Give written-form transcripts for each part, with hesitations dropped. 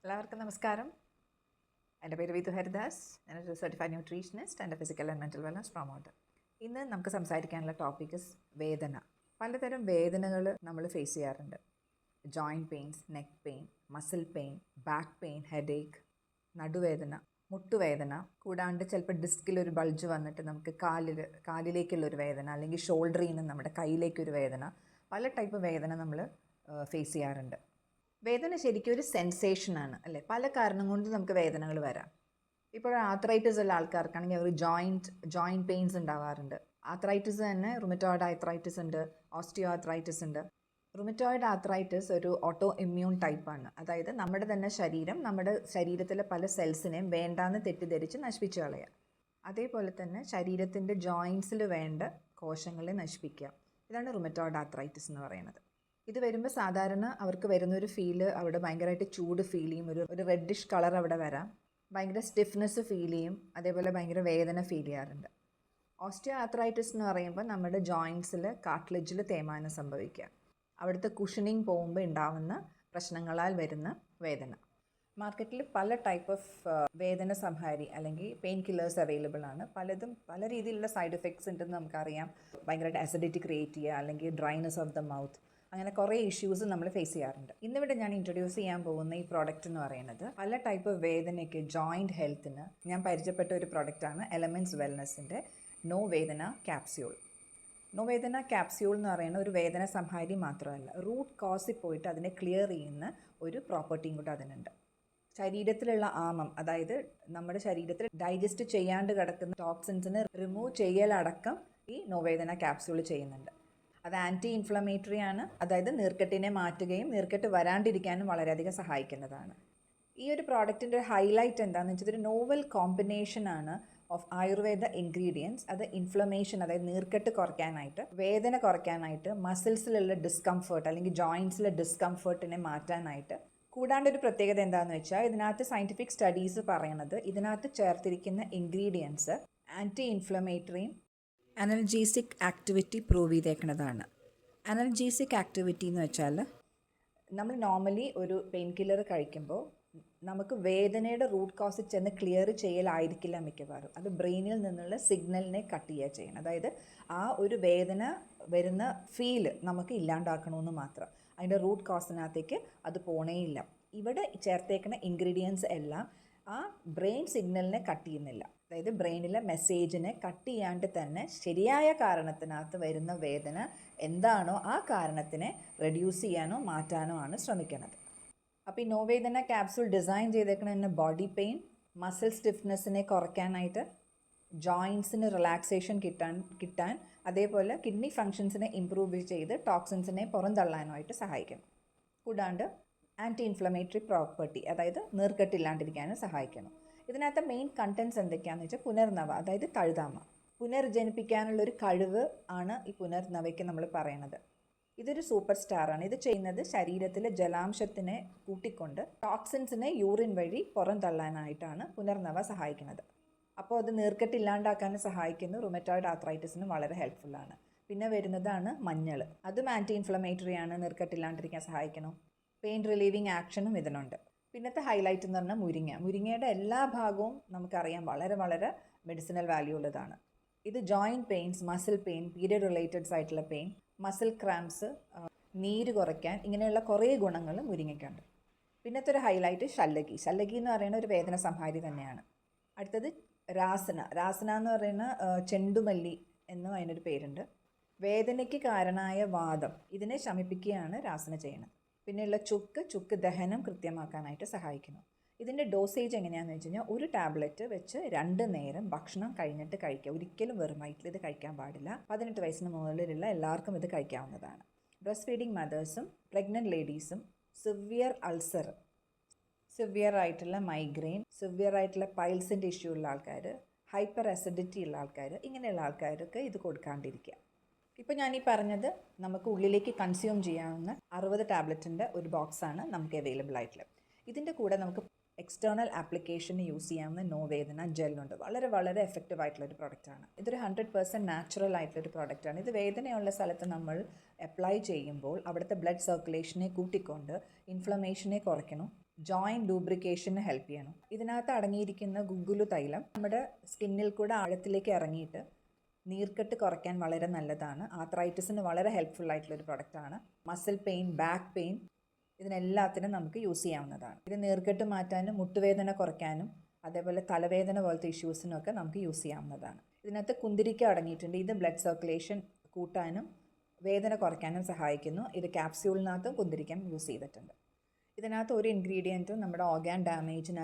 എല്ലാവർക്കും നമസ്കാരം. എൻ്റെ പേര് വിധു ഹരിദാസ്. ഞാനൊരു certified nutritionist and physical and mental wellness promoter. ഇന്ന് നമുക്ക് സംസാരിക്കാനുള്ള ടോപ്പിക് വേദന. പലതരം വേദനകൾ നമ്മൾ ഫേസ് ചെയ്യാറുണ്ട്. Joint pains, neck pain, muscle pain, back pain, headache, നടുവേദന, മുട്ടുവേദന, കൂടാണ്ട് ചിലപ്പോൾ ഡിസ്കിലൊരു ബൾജ് വന്നിട്ട് നമുക്ക് കാലിലേക്കുള്ളൊരു വേദന, അല്ലെങ്കിൽ ഷോൾഡറിൽ നിന്ന് നമ്മുടെ കയ്യിലേക്കൊരു വേദന, പല ടൈപ്പ് വേദന നമ്മൾ ഫേസ് ചെയ്യാറുണ്ട്. വേദന ശരിക്കും ഒരു സെൻസേഷനാണ് അല്ലേ? പല കാരണം കൊണ്ട് നമുക്ക് വേദനകൾ വരാം. ഇപ്പോൾ ആർത്രൈറ്റിസ് ഉള്ള ആൾക്കാർക്കാണെങ്കിൽ ഒരു ജോയിൻറ്റ് പെയിൻസ് ഉണ്ടാവാറുണ്ട്. ആർത്രൈറ്റിസ് തന്നെ റുമറ്റോയിഡ് ആർത്രൈറ്റിസ് ഉണ്ട്, ഓസ്റ്റിയോ ആർത്രൈറ്റിസ് ഉണ്ട്. റുമറ്റോയിഡ് ആർത്രൈറ്റിസ് ഒരു ഓട്ടോ ഇമ്മ്യൂൺ ടൈപ്പാണ്. അതായത് നമ്മുടെ തന്നെ നമ്മുടെ ശരീരത്തിലെ പല സെൽസിനെയും വേണ്ടാന്ന് തെറ്റിദ്ധരിച്ച് നശിപ്പിച്ച് കളയുക. അതേപോലെ തന്നെ ശരീരത്തിൻ്റെ ജോയിൻസിൽ വേണ്ട കോശങ്ങളെ നശിപ്പിക്കുക. ഇതാണ് റുമറ്റോയിഡ് ആർത്രൈറ്റിസ് എന്ന് പറയുന്നത്. ഇത് വരുമ്പോൾ സാധാരണ അവർക്ക് വരുന്നൊരു ഫീല് അവിടെ ഭയങ്കരമായിട്ട് ചൂട് ഫീൽ ചെയ്യും, ഒരു റെഡിഷ് കളർ അവിടെ വരാം, ഭയങ്കര സ്റ്റിഫ്നെസ് ഫീൽ ചെയ്യും, അതേപോലെ ഭയങ്കര വേദന ഫീൽ ചെയ്യാറുണ്ട്. ഓസ്റ്റിയോ ആർത്രൈറ്റിസ് എന്ന് പറയുമ്പോൾ നമ്മുടെ ജോയിൻസിൽ കാർട്ടിലേജിൽ തേയ്മാനം സംഭവിക്കുക, അവിടുത്തെ കുഷനിങ് പോകുമ്പോൾ ഉണ്ടാവുന്ന പ്രശ്നങ്ങളാൽ വരുന്ന വേദന. മാർക്കറ്റിൽ പല ടൈപ്പ് ഓഫ് വേദന സംഹാരി അല്ലെങ്കിൽ പെയിൻ കില്ലേഴ്സ് അവൈലബിൾ ആണ്. പലതും പല രീതിയിലുള്ള സൈഡ് എഫക്ട്സ് ഉണ്ടെന്ന് നമുക്കറിയാം. ഭയങ്കരമായിട്ട് അസിഡിറ്റി ക്രിയേറ്റ് ചെയ്യുക, അല്ലെങ്കിൽ ഡ്രൈനെസ് ഓഫ് ദ മൗത്ത്, അങ്ങനെ കുറേ ഇഷ്യൂസ് നമ്മൾ ഫേസ് ചെയ്യാറുണ്ട്. ഇന്നിവിടെ ഞാൻ ഇൻട്രൊഡ്യൂസ് ചെയ്യാൻ പോകുന്ന ഈ പ്രോഡക്റ്റ് എന്ന് പറയുന്നത് പല ടൈപ്പ് ഓഫ് വേദനയ്ക്ക്, ജോയിൻറ്റ് ഹെൽത്തിന് ഞാൻ പരിചയപ്പെട്ട ഒരു പ്രോഡക്റ്റാണ് എലമെൻറ്റ്സ് വെൽനെസ്സിൻ്റെ നോ വേദന ക്യാപ്സ്യൂൾ. നോ വേദന ക്യാപ്സ്യൂൾ എന്ന് പറയുന്ന ഒരു വേദന സംഹാരി മാത്രമല്ല, റൂട്ട് കോസിൽ പോയിട്ട് അതിനെ ക്ലിയർ ചെയ്യുന്ന ഒരു പ്രോപ്പർട്ടിയും കൂടെ അതിനുണ്ട്. ശരീരത്തിലുള്ള ആമം, അതായത് നമ്മുടെ ശരീരത്തിൽ ഡൈജസ്റ്റ് ചെയ്യാണ്ട് കിടക്കുന്ന ടോക്സിൻസിനെ റിമൂവ് ചെയ്യലടക്കം ഈ നോവേദന ക്യാപ്സ്യൂൾ ചെയ്യുന്നുണ്ട്. അത് ആൻറ്റി ഇൻഫ്ലമേറ്ററി ആണ്, അതായത് നീർക്കെട്ടിനെ മാറ്റുകയും നീർക്കെട്ട് വരാണ്ടിരിക്കാനും വളരെയധികം സഹായിക്കുന്നതാണ്. ഈ ഒരു പ്രോഡക്റ്റിൻ്റെ ഒരു ഹൈലൈറ്റ് എന്താണെന്ന് വെച്ചാൽ, ഒരു നോവൽ കോമ്പിനേഷനാണ് ഓഫ് ആയുർവേദ ഇൻഗ്രീഡിയൻസ്. അത് ഇൻഫ്ലമേഷൻ, അതായത് നീർക്കെട്ട് കുറയ്ക്കാനായിട്ട്, വേദന കുറയ്ക്കാനായിട്ട്, മസിൽസിലുള്ള ഡിസ്കംഫേർട്ട് അല്ലെങ്കിൽ ജോയിൻസിലെ ഡിസ്കംഫേർട്ടിനെ മാറ്റാനായിട്ട്. കൂടാണ്ട് ഒരു പ്രത്യേകത എന്താണെന്ന് വെച്ചാൽ, ഇതിനകത്ത് സയൻറ്റിഫിക് സ്റ്റഡീസ് പറയണത് ഇതിനകത്ത് ചേർത്തിരിക്കുന്ന ഇൻഗ്രീഡിയൻസ് ആൻറ്റി ഇൻഫ്ലമേറ്ററിയും അനൽജീസിക് ആക്ടിവിറ്റി പ്രൂവ് ചെയ്തേക്കുന്നതാണ്. അനൽജീസിക് ആക്ടിവിറ്റി എന്ന് വെച്ചാൽ, നമ്മൾ നോർമലി ഒരു പെയിൻ കില്ലർ കഴിക്കുമ്പോൾ നമുക്ക് വേദനയുടെ റൂട്ട് കോസ് ചെന്ന് ക്ലിയർ ചെയ്യലായിരിക്കില്ല മിക്കവാറും. അത് ബ്രെയിനിൽ നിന്നുള്ള സിഗ്നലിനെ കട്ട് ചെയ്യുക ചെയ്യണം. അതായത് ആ ഒരു വേദന വരുന്ന ഫീല് നമുക്ക് ഇല്ലാണ്ടാക്കണമെന്ന് മാത്രം. അതിൻ്റെ റൂട്ട് കോസിനകത്തേക്ക് അത് പോണേയില്ല. ഇവിടെ ചേർത്തേക്കുന്ന ഇൻഗ്രീഡിയൻസ് എല്ലാം ആ ബ്രെയിൻ സിഗ്നലിനെ കട്ട് ചെയ്യുന്നില്ല. അതായത് ബ്രെയിനിലെ മെസ്സേജിനെ കട്ട് ചെയ്യാണ്ട് തന്നെ ശരിയായ കാരണത്തിനകത്ത് വരുന്ന വേദന എന്താണോ ആ കാരണത്തിനെ റെഡ്യൂസ് ചെയ്യാനോ മാറ്റാനോ ആണ് ശ്രമിക്കുന്നത്. അപ്പോൾ ഈ നോവേദന ക്യാപ്സൂൾ ഡിസൈൻ ചെയ്തേക്കുന്ന ബോഡി പെയിൻ, മസിൽ സ്റ്റിഫ്നെസ്സിനെ കുറയ്ക്കാനായിട്ട്, ജോയിൻസിന് റിലാക്സേഷൻ കിട്ടാൻ, അതേപോലെ കിഡ്നി ഫങ്ഷൻസിനെ ഇമ്പ്രൂവ് ചെയ്ത് ടോക്സിൻസിനെ പുറന്തള്ളാനുമായിട്ട് സഹായിക്കണം. കൂടാണ്ട് ആൻറ്റി ഇൻഫ്ലമേറ്ററി പ്രോപ്പർട്ടി, അതായത് നീർക്കെട്ടില്ലാണ്ടിരിക്കാനും സഹായിക്കണം. ഇതിനകത്ത് മെയിൻ കണ്ടൻസ് എന്തൊക്കെയാണെന്ന് വെച്ചാൽ, പുനർനവ, അതായത് തഴുതാമ, പുനർജനിപ്പിക്കാനുള്ളൊരു കഴിവ് ആണ് ഈ പുനർനവയ്ക്ക് നമ്മൾ പറയണത്. ഇതൊരു സൂപ്പർ സ്റ്റാറാണ്. ഇത് ചെയ്യുന്നത് ശരീരത്തിലെ ജലാംശത്തിനെ കൂട്ടിക്കൊണ്ട് ടോക്സിൻസിനെ യൂറിൻ വഴി പുറന്തള്ളാനായിട്ടാണ് പുനർനവ സഹായിക്കുന്നത്. അപ്പോൾ അത് നീർക്കെട്ടില്ലാണ്ടാക്കാനും സഹായിക്കുന്നു. റുമറ്റോയിഡ് ആർത്രൈറ്റിസിന് വളരെ ഹെൽപ്ഫുള്ളാണ്. പിന്നെ വരുന്നതാണ് മഞ്ഞൾ. അതും ആൻറ്റി ഇൻഫ്ലമേറ്ററി ആണ്, നീർക്കെട്ടില്ലാണ്ടിരിക്കാൻ സഹായിക്കണം. പെയിൻ റിലീവിങ് ആക്ഷനും ഇതിനുണ്ട്. പിന്നത്തെ ഹൈലൈറ്റ് എന്ന് പറഞ്ഞാൽ മുരിങ്ങയുടെ എല്ലാ ഭാഗവും നമുക്കറിയാം വളരെ വളരെ മെഡിസിനൽ വാല്യൂ ഉള്ളതാണ്. ഇത് joint pains, muscle pain, period relateds ആയിട്ടുള്ള പെയിൻ, മസിൽ ക്രാംസ്, നീര് കുറയ്ക്കാൻ, ഇങ്ങനെയുള്ള കുറേ ഗുണങ്ങൾ മുരിങ്ങയ്ക്കുണ്ട്. പിന്നത്തെ ഒരു ഹൈലൈറ്റ് ശല്ലകി എന്ന് പറയുന്ന ഒരു വേദന സംഹാരി തന്നെയാണ്. അടുത്തത് രാസന എന്ന് പറയുന്ന ചെണ്ടുമല്ലി എന്നും അതിനൊരു പേരുണ്ട്. വേദനയ്ക്ക് കാരണമായ വാദം ഇതിനെ ശമിപ്പിക്കുകയാണ് രാസന ചെയ്യുന്നത്. പിന്നെയുള്ള ചുക്ക് ദഹനം കൃത്യമാക്കാനായിട്ട് സഹായിക്കുന്നു. ഇതിൻ്റെ ഡോസേജ് എങ്ങനെയാണെന്ന് വെച്ച് കഴിഞ്ഞാൽ, ഒരു ടാബ്ലറ്റ് വെച്ച് 2 നേരം ഭക്ഷണം കഴിഞ്ഞിട്ട് കഴിക്കുക. ഒരിക്കലും വെറും വയറ്റിൽ ഇത് കഴിക്കാൻ പാടില്ല. 18 വയസ്സിന് മുകളിലുള്ള എല്ലാവർക്കും ഇത് കഴിക്കാവുന്നതാണ്. ബ്രസ്റ്റ് ഫീഡിങ് മദേഴ്സും പ്രഗ്നൻറ്റ് ലേഡീസും, സിവിയർ അൾസർ, സിവിയർ ആയിട്ടുള്ള മൈഗ്രെയിൻ, സിവിയർ ആയിട്ടുള്ള പൈൽസിൻ്റെ ഇഷ്യൂ ഉള്ള ആൾക്കാർ, ഹൈപ്പർ അസിഡിറ്റി ഉള്ള ആൾക്കാർ, ഇങ്ങനെയുള്ള ആൾക്കാർക്ക് ഇത് കൊടുക്കാണ്ടിരിക്കുക. ഇപ്പോൾ ഞാനീ പറഞ്ഞത് നമുക്ക് ഉള്ളിലേക്ക് കൺസ്യൂം ചെയ്യാവുന്ന 60 ടാബ്ലറ്റിൻ്റെ ഒരു ബോക്സാണ് നമുക്ക് അവൈലബിൾ ആയിട്ടുള്ളത്. ഇതിൻ്റെ കൂടെ നമുക്ക് എക്സ്റ്റേണൽ ആപ്ലിക്കേഷന് യൂസ് ചെയ്യാവുന്ന നോവേദന ജെല്ലുണ്ട്. വളരെ വളരെ എഫക്റ്റീവ് ആയിട്ടുള്ളൊരു പ്രോഡക്റ്റാണ്. ഇതൊരു 100% നാച്ചുറൽ ആയിട്ടുള്ളൊരു പ്രോഡക്റ്റാണ്. ഇത് വേദനയുള്ള സ്ഥലത്ത് നമ്മൾ അപ്ലൈ ചെയ്യുമ്പോൾ അവിടുത്തെ ബ്ലഡ് സർക്കുലേഷനെ കൂട്ടിക്കൊണ്ട് ഇൻഫ്ലമേഷനെ കുറയ്ക്കണം. ജോയിൻറ്റ് ലൂബ്രിക്കേഷന് ഹെൽപ്പ് ചെയ്യണം. ഇതിനകത്ത് അടങ്ങിയിരിക്കുന്ന ഗുഗുലു തൈലം നമ്മുടെ സ്കിന്നിൽ കൂടെ ആഴത്തിലേക്ക് ഇറങ്ങിയിട്ട് നീർക്കെട്ട് കുറയ്ക്കാൻ വളരെ നല്ലതാണ്. ആർത്രൈറ്റിസിന് വളരെ ഹെൽപ്ഫുൾ ആയിട്ടുള്ളൊരു പ്രൊഡക്റ്റാണ്. മസിൽ പെയിൻ, ബാക്ക് പെയിൻ, ഇതിനെല്ലാത്തിനും നമുക്ക് യൂസ് ചെയ്യാവുന്നതാണ്. ഇത് നീർക്കെട്ട് മാറ്റാനും മുട്ടുവേദന കുറയ്ക്കാനും അതേപോലെ തലവേദന പോലത്തെ ഇഷ്യൂസിനൊക്കെ നമുക്ക് യൂസ് ചെയ്യാവുന്നതാണ്. ഇതിനകത്ത് കുന്തിരിക്ക അടങ്ങിയിട്ടുണ്ട്. ഇത് ബ്ലഡ് സർക്കുലേഷൻ കൂട്ടാനും വേദന കുറയ്ക്കാനും സഹായിക്കുന്നു. ഇത് ക്യാപ്സ്യൂളിനകത്തും കുന്തിരിക്കം യൂസ് ചെയ്തിട്ടുണ്ട്. ഇതിനകത്ത് ഒരു ഇൻഗ്രീഡിയൻറ്റും നമ്മുടെ ഓർഗാൻ ഡാമേജിന്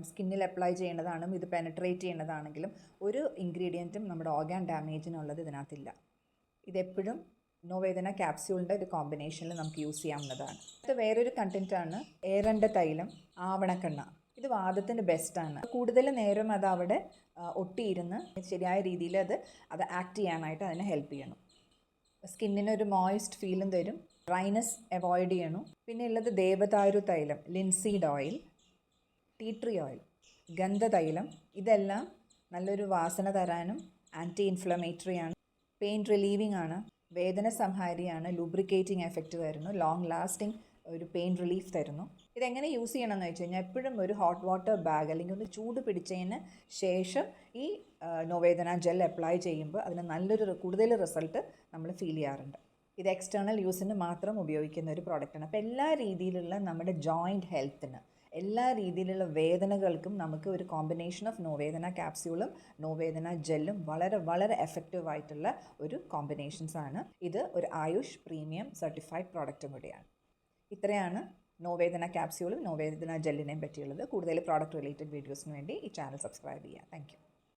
സ്കിന്നിൽ അപ്ലൈ ചെയ്യേണ്ടതാണെങ്കിലും ഇത് പെനട്രേറ്റ് ചെയ്യേണ്ടതാണെങ്കിലും ഒരു ഇൻഗ്രീഡിയൻറ്റും നമ്മുടെ ഓർഗാൻ ഡാമേജിനുള്ളത് ഇതിനകത്തില്ല. ഇതെപ്പോഴും നോവേദന ക്യാപ്സ്യൂളിൻ്റെ ഒരു കോമ്പിനേഷനിൽ നമുക്ക് യൂസ് ചെയ്യാവുന്നതാണ്. ഇത് വേറൊരു കണ്ടൻറ്റാണ് ഏറണ്ട തൈലം, ആവണക്കെണ്ണ. ഇത് വാദത്തിന് ബെസ്റ്റാണ്. കൂടുതൽ നേരം അത് അവിടെ ഒട്ടിയിരുന്ന് ശരിയായ രീതിയിൽ അത് ആക്ട് ചെയ്യാനായിട്ട് അതിനെ ഹെൽപ്പ് ചെയ്യണം. സ്കിന്നിനൊരു മോയിസ്റ്റ് ഫീലും തരും, ഡ്രൈനെസ് അവോയ്ഡ് ചെയ്യണം. പിന്നെ ഉള്ളത് ദേവദാരു തൈലം, linseed oil, tea tree oil, ഗന്ധതൈലം. ഇതെല്ലാം നല്ലൊരു വാസന തരാനും ആൻറ്റി ഇൻഫ്ലമേറ്ററി ആണ്, പെയിൻ റിലീവിങ് ആണ്, വേദന സംഹാരിയാണ്, ലൂബ്രിക്കേറ്റിംഗ് എഫക്റ്റ് തരുന്നു, ലോങ് ലാസ്റ്റിംഗ് ഒരു പെയിൻ റിലീഫ് തരുന്നു. ഇതെങ്ങനെ യൂസ് ചെയ്യണമെന്ന് വെച്ച് കഴിഞ്ഞാൽ എപ്പോഴും ഒരു ഹോട്ട് വാട്ടർ ബാഗ് അല്ലെങ്കിൽ ഒന്ന് ചൂട് പിടിച്ചതിന് ശേഷം ഈ നോവേദന ജെൽ അപ്ലൈ ചെയ്യുമ്പോൾ അതിന് കൂടുതൽ റിസൾട്ട് നമ്മൾ ഫീൽ ചെയ്യാറുണ്ട്. ഇത് എക്സ്റ്റേണൽ യൂസിന് മാത്രം ഉപയോഗിക്കുന്ന ഒരു പ്രോഡക്റ്റാണ്. അപ്പോൾ എല്ലാ രീതിയിലുള്ള നമ്മുടെ ജോയിൻറ്റ് ഹെൽത്തിന്, എല്ലാ രീതിയിലുള്ള വേദനകൾക്കും നമുക്ക് ഒരു കോമ്പിനേഷൻ ഓഫ് നോവേദന ക്യാപ്സ്യൂളും നോവേദന ജെല്ലും വളരെ വളരെ എഫക്റ്റീവായിട്ടുള്ള ഒരു കോമ്പിനേഷൻസാണ്. ഇത് ഒരു ആയുഷ് പ്രീമിയം സർട്ടിഫൈഡ് പ്രോഡക്റ്റും കൂടിയാണ്. ഇത്രയാണ് നോവേദന ക്യാപ്സ്യൂളും നോവേദന ജെല്ലിനെയും പറ്റിയുള്ളത്. കൂടുതൽ പ്രോഡക്റ്റ് റിലേറ്റഡ് വീഡിയോസിന് വേണ്ടി ഈ ചാനൽ സബ്സ്ക്രൈബ് ചെയ്യുക. Thank you.